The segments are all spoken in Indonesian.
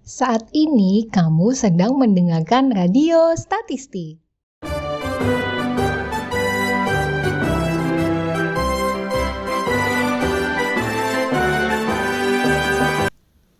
Saat ini kamu sedang mendengarkan radio statistik.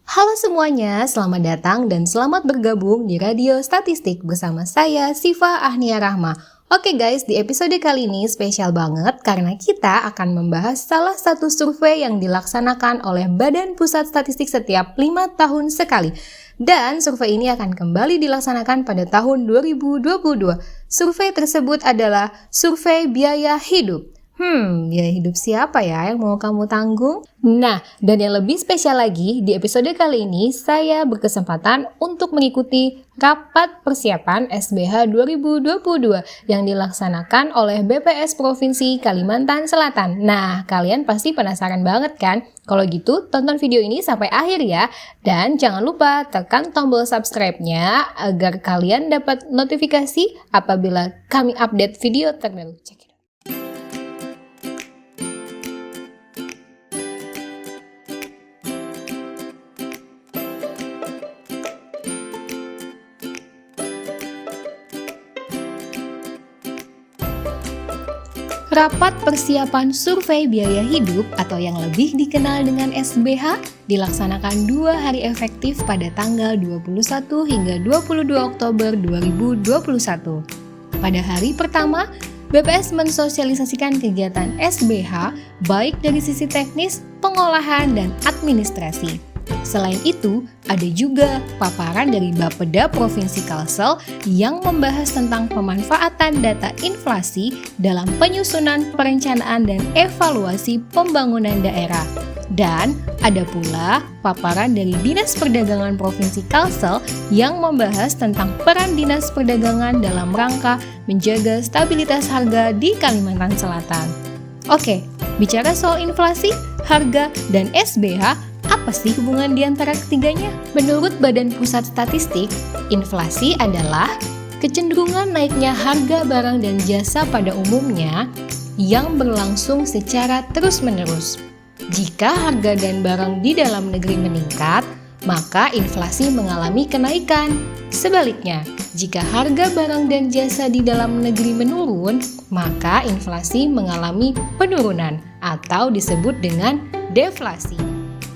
Halo semuanya, selamat datang dan selamat bergabung di Radio Statistik bersama saya, Siva Ahnia Rahma. Oke guys, di episode kali ini spesial banget karena kita akan membahas salah satu survei yang dilaksanakan oleh Badan Pusat Statistik setiap 5 tahun sekali. Dan survei ini akan kembali dilaksanakan pada tahun 2022. Survei tersebut adalah survei biaya hidup. Biaya hidup siapa ya yang mau kamu tanggung? Nah, dan yang lebih spesial lagi, di episode kali ini saya berkesempatan untuk mengikuti rapat persiapan SBH 2022 yang dilaksanakan oleh BPS Provinsi Kalimantan Selatan. Nah, kalian pasti penasaran banget kan? Kalau gitu, tonton video ini sampai akhir ya. Dan jangan lupa tekan tombol subscribe-nya agar kalian dapat notifikasi apabila kami update video terbaru. Check it out. Rapat persiapan survei biaya hidup atau yang lebih dikenal dengan SBH dilaksanakan 2 hari efektif pada tanggal 21 hingga 22 Oktober 2021. Pada hari pertama, BPS mensosialisasikan kegiatan SBH baik dari sisi teknis, pengolahan, dan administrasi. Selain itu, ada juga paparan dari Bapeda Provinsi Kalsel yang membahas tentang pemanfaatan data inflasi dalam penyusunan perencanaan dan evaluasi pembangunan daerah. Dan ada pula paparan dari Dinas Perdagangan Provinsi Kalsel yang membahas tentang peran Dinas Perdagangan dalam rangka menjaga stabilitas harga di Kalimantan Selatan. Oke, bicara soal inflasi, harga, dan SBH, apa sih hubungan di antara ketiganya? Menurut Badan Pusat Statistik, inflasi adalah kecenderungan naiknya harga barang dan jasa pada umumnya yang berlangsung secara terus-menerus. Jika harga dan barang di dalam negeri meningkat, maka inflasi mengalami kenaikan. Sebaliknya, jika harga barang dan jasa di dalam negeri menurun, maka inflasi mengalami penurunan atau disebut dengan deflasi.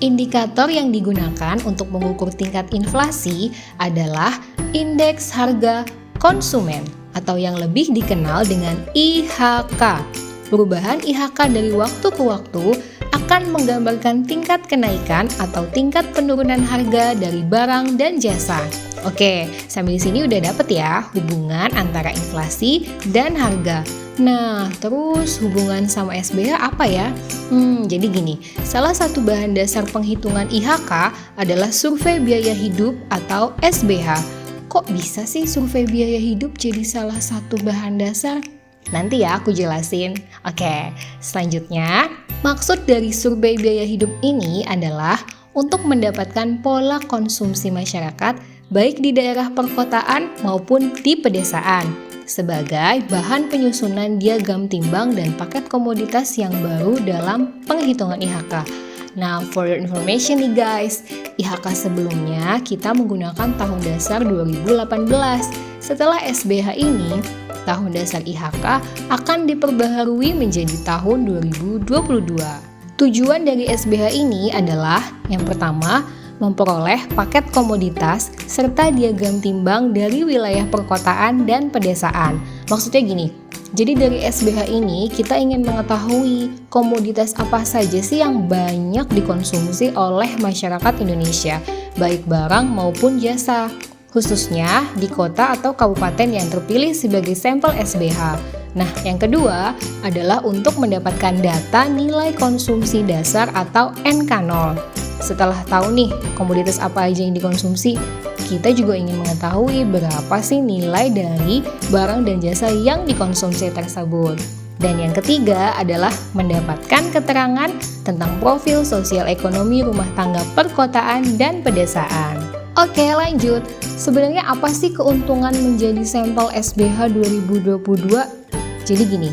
Indikator yang digunakan untuk mengukur tingkat inflasi adalah Indeks Harga Konsumen atau yang lebih dikenal dengan IHK. Perubahan IHK dari waktu ke waktu akan menggambarkan tingkat kenaikan atau tingkat penurunan harga dari barang dan jasa. Oke, sampai di sini udah dapet ya hubungan antara inflasi dan harga. Nah, terus hubungan sama SBH apa ya? Jadi gini, salah satu bahan dasar penghitungan IHK adalah survei biaya hidup atau SBH. Kok bisa sih survei biaya hidup jadi salah satu bahan dasar? Nanti ya aku jelasin. Oke, selanjutnya, maksud dari survei biaya hidup ini adalah untuk mendapatkan pola konsumsi masyarakat baik di daerah perkotaan maupun di pedesaan sebagai bahan penyusunan diagram timbang dan paket komoditas yang baru dalam penghitungan IHK. Nah, for your information nih guys, IHK sebelumnya kita menggunakan tahun dasar 2018. Setelah SBH ini, tahun dasar IHK akan diperbaharui menjadi tahun 2022. Tujuan dari SBH ini adalah yang pertama, memperoleh paket komoditas serta diagram timbang dari wilayah perkotaan dan pedesaan. Maksudnya gini, jadi dari SBH ini kita ingin mengetahui komoditas apa saja sih yang banyak dikonsumsi oleh masyarakat Indonesia, baik barang maupun jasa, khususnya di kota atau kabupaten yang terpilih sebagai sampel SBH. Nah, yang kedua adalah untuk mendapatkan data nilai konsumsi dasar atau NK0. Setelah tahu nih komoditas apa aja yang dikonsumsi, kita juga ingin mengetahui berapa sih nilai dari barang dan jasa yang dikonsumsi tersebut. Dan yang ketiga adalah mendapatkan keterangan tentang profil sosial ekonomi rumah tangga perkotaan dan pedesaan. Oke, lanjut. Sebenarnya apa sih keuntungan menjadi sampel SBH 2022? Jadi gini,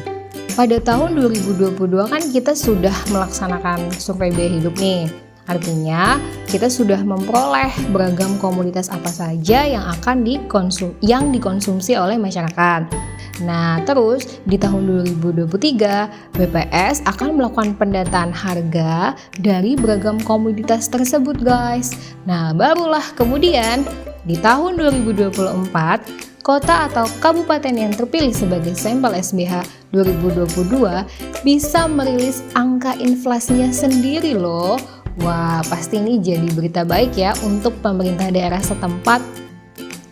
pada tahun 2022 kan kita sudah melaksanakan survei biaya hidup nih. Artinya, kita sudah memperoleh beragam komoditas apa saja yang akan dikonsumsi oleh masyarakat. Nah, terus di tahun 2023, BPS akan melakukan pendataan harga dari beragam komoditas tersebut, guys. Nah, barulah kemudian di tahun 2024, kota atau kabupaten yang terpilih sebagai sampel SBH 2022 bisa merilis angka inflasinya sendiri loh. Wah, pasti ini jadi berita baik ya untuk pemerintah daerah setempat,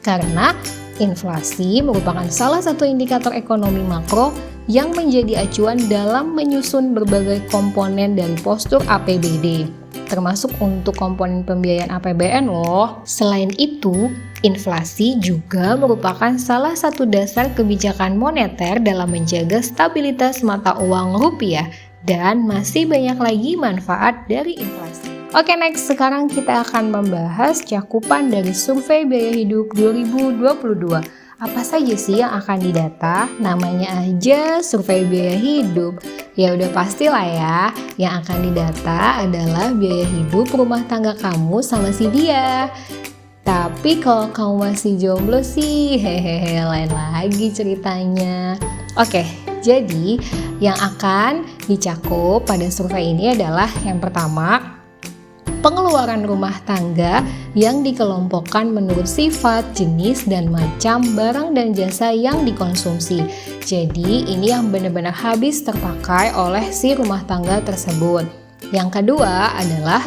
karena inflasi merupakan salah satu indikator ekonomi makro yang menjadi acuan dalam menyusun berbagai komponen dari postur APBD, termasuk untuk komponen pembiayaan APBN loh. Selain itu, inflasi juga merupakan salah satu dasar kebijakan moneter dalam menjaga stabilitas mata uang rupiah, dan masih banyak lagi manfaat dari inflasi. Oke, next, sekarang kita akan membahas cakupan dari survei biaya hidup 2022. Apa saja sih yang akan didata? Namanya aja survei biaya hidup. Ya udah pastilah ya, yang akan didata adalah biaya hidup rumah tangga kamu sama si dia. Tapi kalau kamu masih jomblo sih, hehehe, lain lagi ceritanya. Oke, jadi yang akan dicakup pada survei ini adalah yang pertama, pengeluaran rumah tangga yang dikelompokkan menurut sifat, jenis, dan macam barang dan jasa yang dikonsumsi. Jadi ini yang benar-benar habis terpakai oleh si rumah tangga tersebut. Yang kedua adalah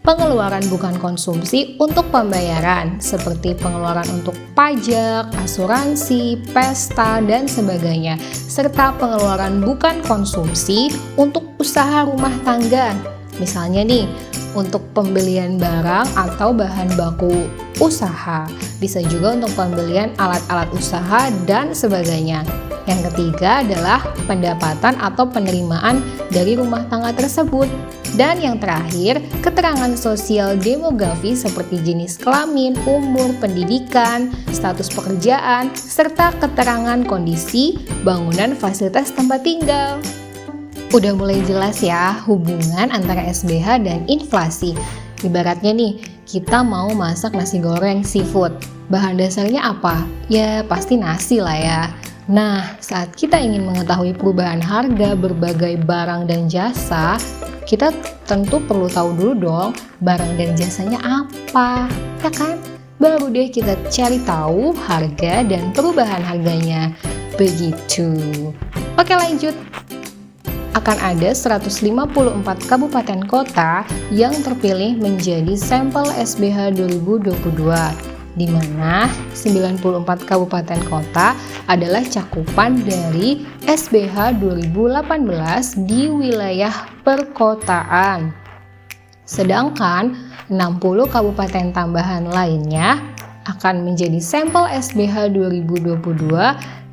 pengeluaran bukan konsumsi untuk pembayaran, seperti pengeluaran untuk pajak, asuransi, pesta, dan sebagainya, serta pengeluaran bukan konsumsi untuk usaha rumah tangga. Misalnya nih, untuk pembelian barang atau bahan baku usaha, bisa juga untuk pembelian alat-alat usaha, dan sebagainya. Yang ketiga adalah pendapatan atau penerimaan dari rumah tangga tersebut. Dan yang terakhir, keterangan sosial demografi seperti jenis kelamin, umur, pendidikan, status pekerjaan, serta keterangan kondisi, bangunan, fasilitas tempat tinggal. Udah mulai jelas ya hubungan antara SBH dan inflasi. Ibaratnya nih, kita mau masak nasi goreng seafood. Bahan dasarnya apa? Ya pasti nasi lah ya. Nah, saat kita ingin mengetahui perubahan harga berbagai barang dan jasa, kita tentu perlu tahu dulu dong barang dan jasanya apa, ya kan? Baru deh kita cari tahu harga dan perubahan harganya. Begitu. Oke, lanjut. Akan ada 154 kabupaten kota yang terpilih menjadi sampel SBH 2022, di mana 94 kabupaten kota adalah cakupan dari SBH 2018 di wilayah perkotaan. Sedangkan 60 kabupaten tambahan lainnya akan menjadi sampel SBH 2022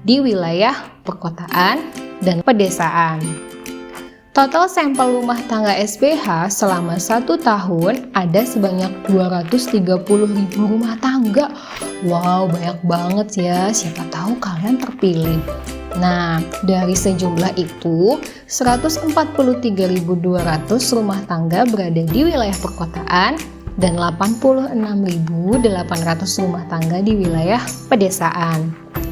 di wilayah perkotaan dan pedesaan. Total sampel rumah tangga SBH selama 1 tahun ada sebanyak 230.000 rumah tangga. Wow, banyak banget ya, siapa tahu kalian terpilih. Nah, dari sejumlah itu, 143.200 rumah tangga berada di wilayah perkotaan dan 86.800 rumah tangga di wilayah pedesaan.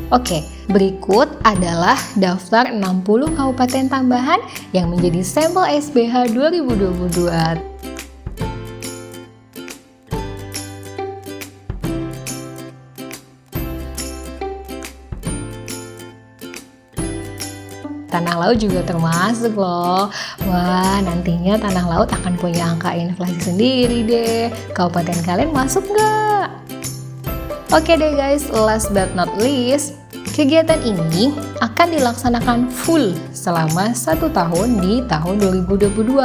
Oke, berikut adalah daftar 60 kabupaten tambahan yang menjadi sampel SBH 2022. Tanah Laut juga termasuk loh. Wah, nantinya Tanah Laut akan punya angka inflasi sendiri deh. Kabupaten kalian masuk nggak? Oke deh guys, last but not least, kegiatan ini akan dilaksanakan full selama 1 tahun di tahun 2022.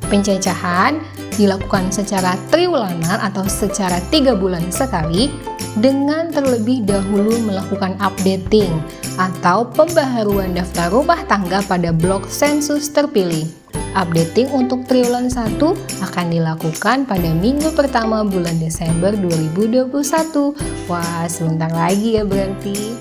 Pencacahan dilakukan secara triwulanan atau secara 3 bulan sekali, dengan terlebih dahulu melakukan updating atau pembaharuan daftar rumah tangga pada blok sensus terpilih. Updating untuk triwulan 1 akan dilakukan pada minggu pertama bulan Desember 2021. Wah, sebentar lagi ya berarti.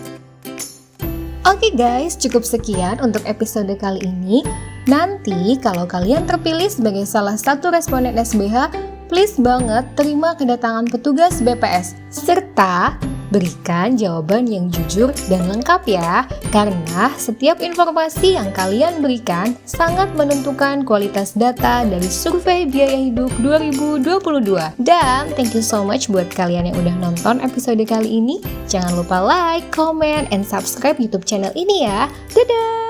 Oke guys, cukup sekian untuk episode kali ini. Nanti kalau kalian terpilih sebagai salah satu responden SBH, please banget terima kedatangan petugas BPS serta berikan jawaban yang jujur dan lengkap ya, karena setiap informasi yang kalian berikan sangat menentukan kualitas data dari survei biaya hidup 2022. Dan thank you so much buat kalian yang udah nonton episode kali ini. Jangan lupa like, comment, and subscribe YouTube channel ini ya. Dadah!